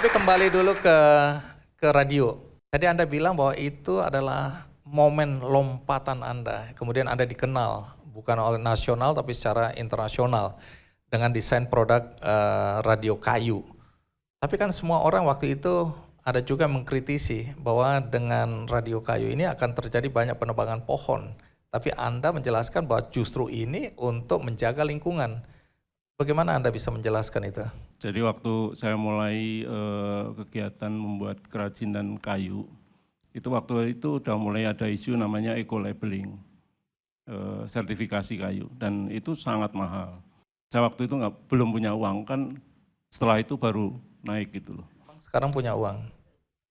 Tapi kembali dulu ke radio. Tadi Anda bilang bahwa itu adalah momen lompatan Anda. Kemudian Anda dikenal bukan oleh nasional tapi secara internasional dengan desain produk radio kayu. Tapi kan semua orang waktu itu ada juga mengkritisi bahwa dengan radio kayu ini akan terjadi banyak penebangan pohon. Tapi Anda menjelaskan bahwa justru ini untuk menjaga lingkungan. Bagaimana Anda bisa menjelaskan itu? Jadi waktu saya mulai kegiatan membuat kerajinan kayu, itu waktu itu udah mulai ada isu namanya eco-labeling, sertifikasi kayu, dan itu sangat mahal. Saya waktu itu belum punya uang, kan setelah itu baru naik gitu loh. Sekarang punya uang?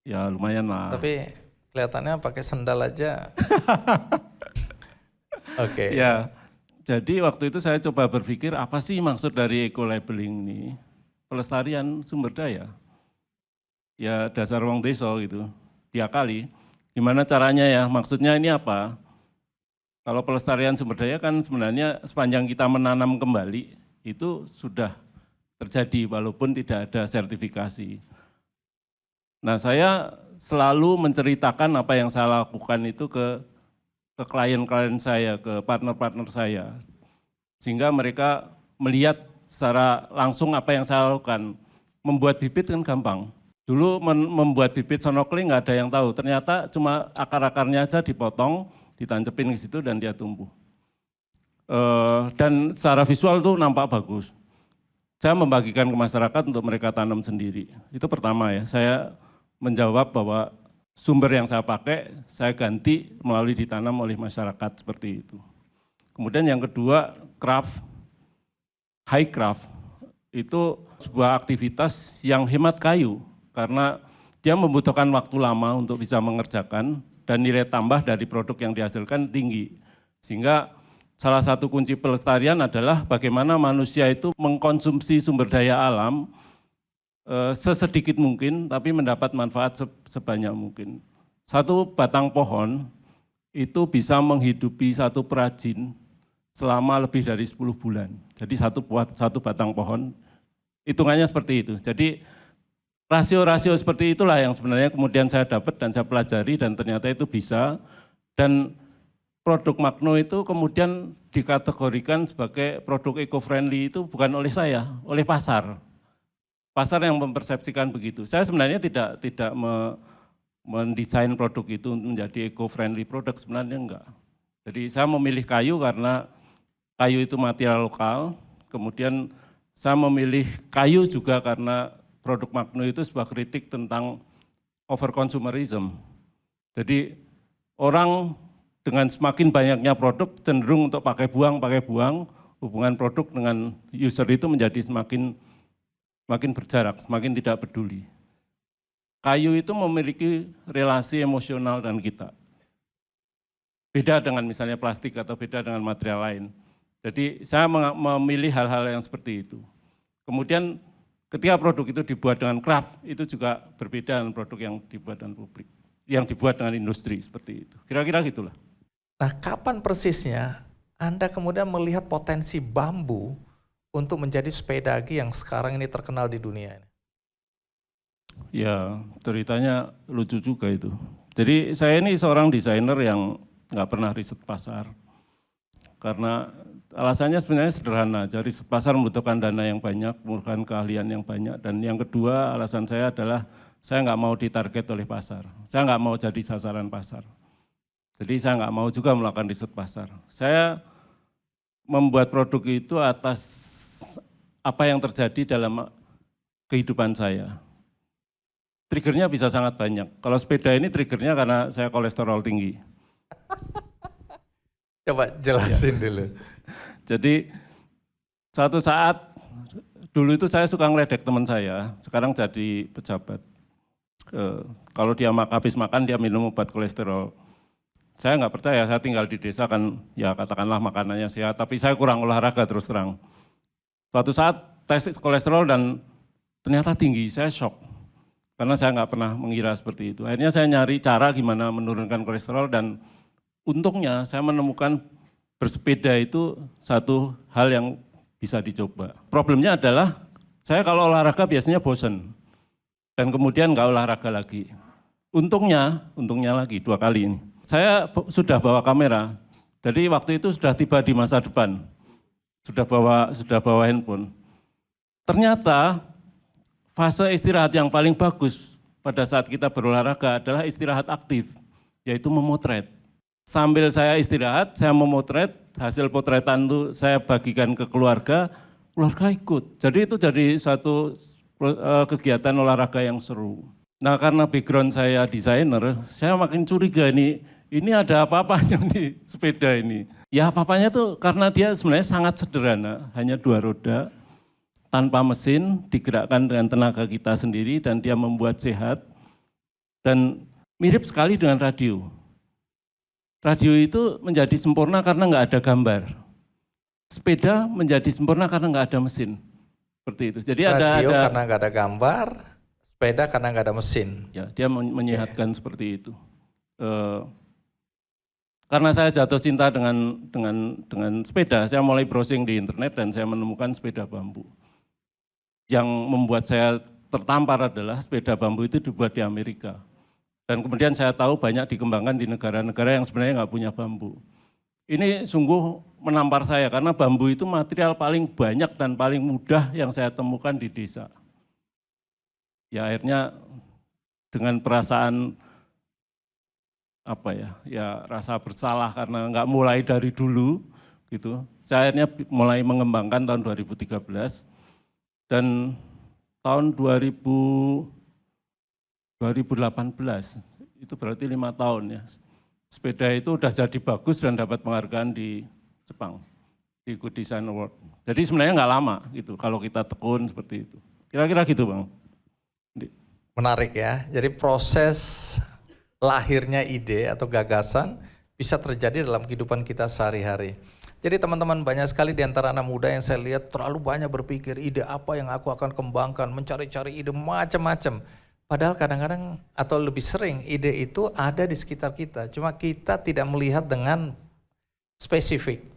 Ya lumayan lah. Tapi kelihatannya pakai sendal aja. Oke. Ya, jadi waktu itu saya coba berpikir apa sih maksud dari eco-labeling ini? Pelestarian sumber daya. Ya dasar wong desa gitu, diakali. Gimana caranya ya, maksudnya ini apa? Kalau pelestarian sumber daya kan sebenarnya sepanjang kita menanam kembali, itu sudah terjadi walaupun tidak ada sertifikasi. Nah saya selalu menceritakan apa yang saya lakukan itu ke klien-klien saya, ke partner-partner saya. Sehingga mereka melihat secara langsung apa yang saya lakukan. Membuat bibit kan gampang. Dulu membuat bibit sonokling nggak ada yang tahu, ternyata cuma akar-akarnya aja dipotong, ditancepin ke situ dan dia tumbuh. Dan secara visual tuh nampak bagus. Saya membagikan ke masyarakat untuk mereka tanam sendiri. Itu pertama ya, saya menjawab bahwa sumber yang saya pakai, saya ganti melalui ditanam oleh masyarakat seperti itu. Kemudian yang kedua, craft, high craft, itu sebuah aktivitas yang hemat kayu, karena dia membutuhkan waktu lama untuk bisa mengerjakan, dan nilai tambah dari produk yang dihasilkan tinggi. Sehingga salah satu kunci pelestarian adalah bagaimana manusia itu mengkonsumsi sumber daya alam, sesedikit mungkin, tapi mendapat manfaat sebanyak mungkin. Satu batang pohon itu bisa menghidupi satu perajin selama lebih dari 10 bulan. Jadi satu batang pohon, hitungannya seperti itu. Jadi rasio-rasio seperti itulah yang sebenarnya kemudian saya dapat dan saya pelajari dan ternyata itu bisa. Dan produk Magno itu kemudian dikategorikan sebagai produk eco-friendly itu bukan oleh saya, oleh pasar. Pasar yang mempersepsikan begitu. Saya sebenarnya tidak mendesain produk itu menjadi eco-friendly produk, sebenarnya enggak. Jadi saya memilih kayu karena kayu itu material lokal, kemudian saya memilih kayu juga karena produk Magno itu sebuah kritik tentang overconsumerism. Jadi orang dengan semakin banyaknya produk cenderung untuk pakai buang, hubungan produk dengan user itu menjadi semakin berjarak, semakin tidak peduli. Kayu itu memiliki relasi emosional dengan kita. Beda dengan misalnya plastik atau beda dengan material lain. Jadi saya memilih hal-hal yang seperti itu. Kemudian ketika produk itu dibuat dengan craft, itu juga berbeda dengan produk yang dibuat dengan publik, yang dibuat dengan industri seperti itu. Kira-kira gitulah. Nah, kapan persisnya Anda kemudian melihat potensi bambu untuk menjadi sepedagi yang sekarang ini terkenal di dunia? Ya, ceritanya lucu juga itu. Jadi saya ini seorang desainer yang nggak pernah riset pasar. Karena alasannya sebenarnya sederhana, jadi riset pasar membutuhkan dana yang banyak, membutuhkan keahlian yang banyak. Dan yang kedua alasan saya adalah saya nggak mau ditarget oleh pasar. Saya nggak mau jadi sasaran pasar. Jadi saya nggak mau juga melakukan riset pasar. Saya membuat produk itu atas apa yang terjadi dalam kehidupan saya. Triggernya bisa sangat banyak. Kalau sepeda ini triggernya karena saya kolesterol tinggi. Coba jelasin dulu. Jadi suatu saat, dulu itu saya suka ngeledek teman saya, sekarang jadi pejabat. Kalau dia habis makan dia minum obat kolesterol. Saya nggak percaya, saya tinggal di desa kan ya katakanlah makanannya sehat, tapi saya kurang olahraga terus terang. Suatu saat tes kolesterol dan ternyata tinggi, saya shock. Karena saya nggak pernah mengira seperti itu. Akhirnya saya nyari cara gimana menurunkan kolesterol dan untungnya saya menemukan bersepeda itu satu hal yang bisa dicoba. Problemnya adalah saya kalau olahraga biasanya bosen. dan kemudian nggak olahraga lagi. Untungnya lagi 2 kali ini. Saya sudah bawa kamera, jadi waktu itu sudah tiba di masa depan, sudah bawa handphone. Ternyata fase istirahat yang paling bagus pada saat kita berolahraga adalah istirahat aktif, yaitu memotret. Sambil saya istirahat, saya memotret, hasil potretan itu saya bagikan ke keluarga ikut. Jadi itu jadi suatu kegiatan olahraga yang seru. Nah karena background saya desainer, saya makin curiga ini ada apa-apanya nih sepeda ini. Ya apa-apanya tuh karena dia sebenarnya sangat sederhana, hanya 2 roda, tanpa mesin, digerakkan dengan tenaga kita sendiri dan dia membuat sehat. Dan mirip sekali dengan radio. Radio itu menjadi sempurna karena nggak ada gambar. Sepeda menjadi sempurna karena nggak ada mesin. Seperti itu. Jadi radio karena nggak ada gambar, sepeda karena nggak ada mesin. Ya, dia menyehatkan seperti itu. Karena saya jatuh cinta dengan sepeda, saya mulai browsing di internet dan saya menemukan sepeda bambu. Yang membuat saya tertampar adalah sepeda bambu itu dibuat di Amerika. Dan kemudian saya tahu banyak dikembangkan di negara-negara yang sebenarnya nggak punya bambu. Ini sungguh menampar saya karena bambu itu material paling banyak dan paling mudah yang saya temukan di desa. Ya akhirnya dengan perasaan rasa bersalah karena nggak mulai dari dulu gitu. Saya akhirnya mulai mengembangkan tahun 2013 dan tahun 2018 itu berarti 5 tahun ya. Sepeda itu udah jadi bagus dan dapat penghargaan di Jepang, di Good Design Award. Jadi sebenarnya nggak lama gitu kalau kita tekun seperti itu. Kira-kira gitu Bang. Menarik ya, jadi proses lahirnya ide atau gagasan bisa terjadi dalam kehidupan kita sehari-hari. Jadi teman-teman banyak sekali di antara anak muda yang saya lihat terlalu banyak berpikir ide apa yang aku akan kembangkan, mencari-cari ide macam-macam. Padahal kadang-kadang atau lebih sering ide itu ada di sekitar kita, cuma kita tidak melihat dengan spesifik.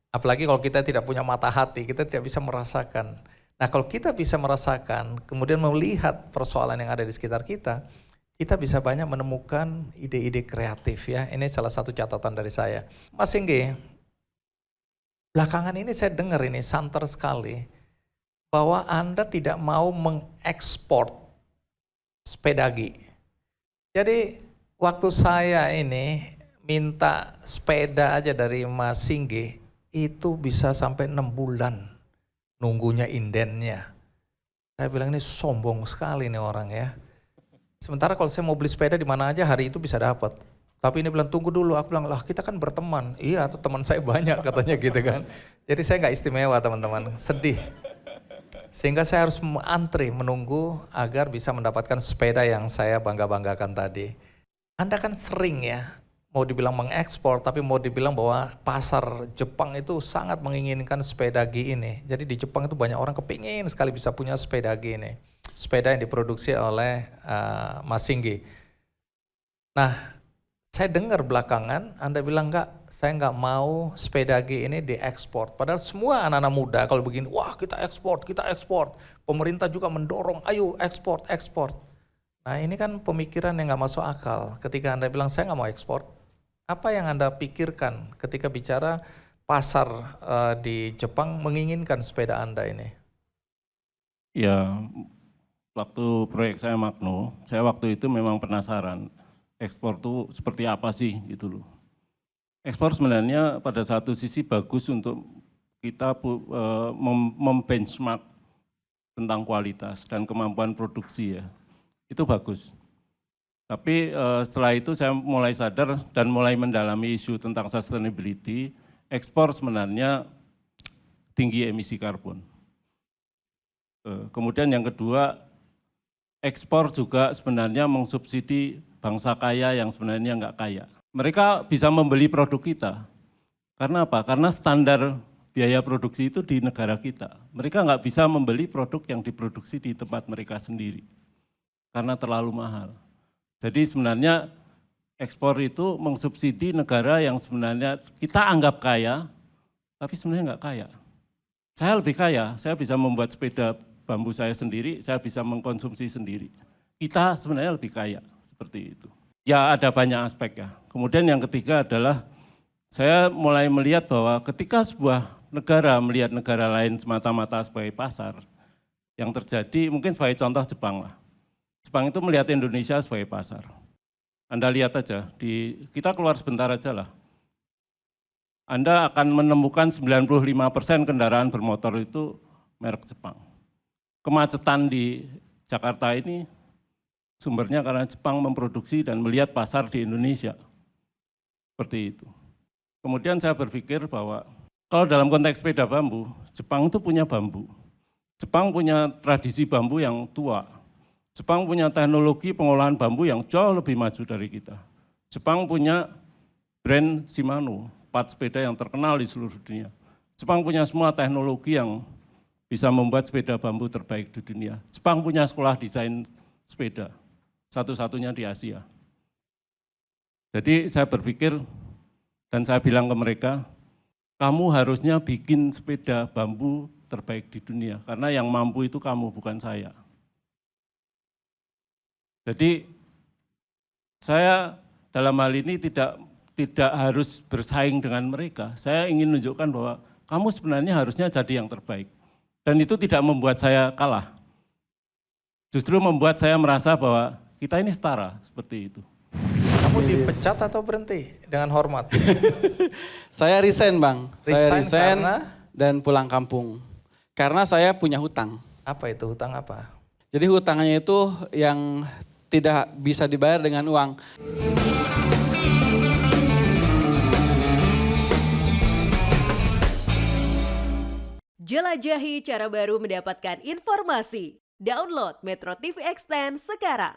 Apalagi kalau kita tidak punya mata hati, kita tidak bisa merasakan. Nah kalau kita bisa merasakan, kemudian melihat persoalan yang ada di sekitar kita bisa banyak menemukan ide-ide kreatif ya. Ini salah satu catatan dari saya. Mas Singgi, belakangan ini saya dengar ini santer sekali, bahwa Anda tidak mau mengekspor sepedagi. Jadi waktu saya ini minta sepeda aja dari Mas Singgi, itu bisa sampai 6 bulan nunggunya indennya. Saya bilang ini sombong sekali nih orang ya. Sementara kalau saya mau beli sepeda di mana aja hari itu bisa dapat. Tapi ini bilang tunggu dulu, aku bilang lah kita kan berteman. Iya teman saya banyak katanya gitu kan. Jadi saya nggak istimewa teman-teman, sedih. Sehingga saya harus antri menunggu agar bisa mendapatkan sepeda yang saya bangga-banggakan tadi. Anda kan sering ya, mau dibilang mengekspor, tapi mau dibilang bahwa pasar Jepang itu sangat menginginkan sepeda Gi ini. Jadi di Jepang itu banyak orang kepingin sekali bisa punya sepeda Gi ini. Sepeda yang diproduksi oleh Mas Singgi. Nah, saya dengar belakangan Anda bilang enggak, saya nggak mau sepeda G ini diekspor. Padahal semua anak-anak muda kalau begini, wah kita ekspor. Pemerintah juga mendorong, ayo ekspor. Nah ini kan pemikiran yang nggak masuk akal. Ketika Anda bilang saya nggak mau ekspor, apa yang Anda pikirkan ketika bicara pasar di Jepang menginginkan sepeda Anda ini? Ya, waktu proyek saya Magno, saya waktu itu memang penasaran. Ekspor itu seperti apa sih gitu loh. Ekspor sebenarnya pada satu sisi bagus untuk kita membenchmark tentang kualitas dan kemampuan produksi ya, itu bagus. Tapi setelah itu saya mulai sadar dan mulai mendalami isu tentang sustainability, ekspor sebenarnya tinggi emisi karbon. Kemudian yang kedua, ekspor juga sebenarnya mensubsidi bangsa kaya yang sebenarnya nggak kaya. Mereka bisa membeli produk kita. Karena apa? Karena standar biaya produksi itu di negara kita. Mereka nggak bisa membeli produk yang diproduksi di tempat mereka sendiri. Karena terlalu mahal. Jadi sebenarnya ekspor itu mensubsidi negara yang sebenarnya kita anggap kaya, tapi sebenarnya nggak kaya. Saya lebih kaya, saya bisa membuat sepeda bambu saya sendiri, saya bisa mengkonsumsi sendiri. kita sebenarnya lebih kaya, seperti itu. Ya ada banyak aspek ya. Kemudian yang ketiga adalah saya mulai melihat bahwa ketika sebuah negara melihat negara lain semata-mata sebagai pasar, yang terjadi mungkin sebagai contoh Jepang lah. Jepang itu melihat Indonesia sebagai pasar. Anda lihat aja, kita keluar sebentar aja lah. Anda akan menemukan 95% kendaraan bermotor itu merek Jepang. Kemacetan di Jakarta ini sumbernya karena Jepang memproduksi dan melihat pasar di Indonesia. Seperti itu. Kemudian saya berpikir bahwa kalau dalam konteks sepeda bambu, Jepang itu punya bambu. Jepang punya tradisi bambu yang tua. Jepang punya teknologi pengolahan bambu yang jauh lebih maju dari kita. Jepang punya brand Shimano, part sepeda yang terkenal di seluruh dunia. Jepang punya semua teknologi yang bisa membuat sepeda bambu terbaik di dunia. Jepang punya sekolah desain sepeda, satu-satunya di Asia. Jadi saya berpikir dan saya bilang ke mereka, kamu harusnya bikin sepeda bambu terbaik di dunia, karena yang mampu itu kamu, bukan saya. Jadi saya dalam hal ini tidak harus bersaing dengan mereka. Saya ingin menunjukkan bahwa kamu sebenarnya harusnya jadi yang terbaik. Dan itu tidak membuat saya kalah. Justru membuat saya merasa bahwa kita ini setara, seperti itu. Kamu dipecat atau berhenti dengan hormat? Saya resign Bang, saya resign karena? dan pulang kampung. Karena saya punya hutang. Apa itu, hutang apa? Jadi hutangnya itu yang tidak bisa dibayar dengan uang. Jelajahi cara baru mendapatkan informasi. Download Metro TV Extend sekarang.